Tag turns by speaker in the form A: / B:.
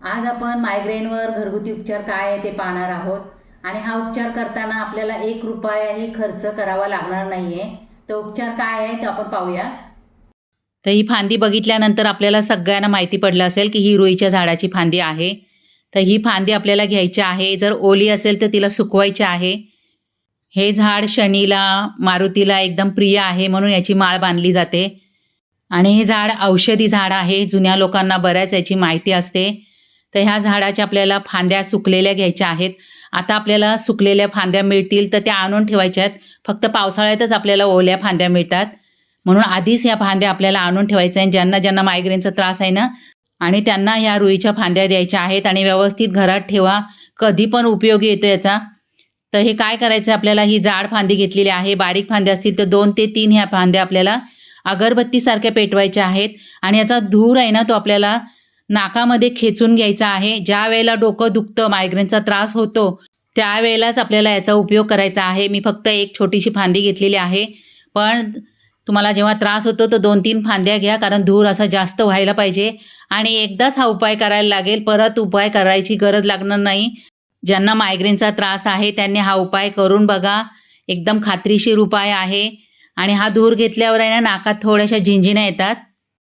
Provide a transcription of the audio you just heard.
A: आज आपण मायग्रेनवर घरगुती उपचार काय आहे ते पाहणार आहोत आणि हा उपचार करताना आपल्याला 1 रुपयाही खर्च करावा लागणार नाहीये। तर उपचार काय आहे ते आपण पाहूया। तर ही फांदी बघितल्यानंतर आपल्याला सगळ्यांना माहिती पडलं असेल की ही रुईच्या झाडाची फांदी आहे। तर ही फांदी आपल्याला घ्यायची आहे। जर ओली असेल तर तिला सुकवायची आहे। हे झाड शनीला मारुतीला एकदम प्रिय आहे म्हणून याची माळ बांधली जाते आणि हे झाड औषधी झाड आहे। जुन्या लोकांना बऱ्याच याची माहिती असते। तर ह्या झाडाच्या आपल्याला फांद्या सुकलेल्या घ्यायच्या आहेत। आता आपल्याला सुकलेल्या फांद्या मिळतील तर त्या आणून ठेवायच्या आहेत। फक्त पावसाळ्यातच आपल्याला ओल्या फांद्या मिळतात म्हणून आधीच ह्या फांद्या आपल्याला आणून ठेवायच्या आहेत। ज्यांना ज्यांना मायग्रेनचा त्रास आहे ना आणि त्यांना ह्या रुईच्या फांद्या द्यायच्या आहेत आणि व्यवस्थित घरात ठेवा, कधी पण उपयोगी येतो याचा। तर हे काय करायचं, आपल्याला ही जाड फांदी घेतलेली आहे। बारीक फांद्या असतील तर 2 ते 3 ह्या फांद्या आपल्याला अगरबत्तीसारख्या पेटवायच्या आहेत आणि याचा धूर आहे ना तो आपल्याला नाकामध्ये खेचून घ्यायचा आहे। ज्या वेळेला डोकं दुखतं, मायग्रेनचा त्रास होतो त्यावेळेलाच आपल्याला याचा उपयोग करायचा आहे। मी फक्त एक छोटीशी फांदी घेतलेली आहे, पण तुम्हाला जेव्हा त्रास होतो तर 2-3 फांद्या घ्या, कारण धूर असा जास्त व्हायला पाहिजे आणि एकदाच हा उपाय करायला लागेल, परत उपाय करायची गरज लागणार नाही। ज्यांना मायग्रेनचा त्रास आहे त्यांनी हा उपाय करून बघा, एकदम खात्रीशीर उपाय आहे। आणि हा धूर घेतल्यावर आहे ना नाकात थोड्याशा झिंझिण्या येतात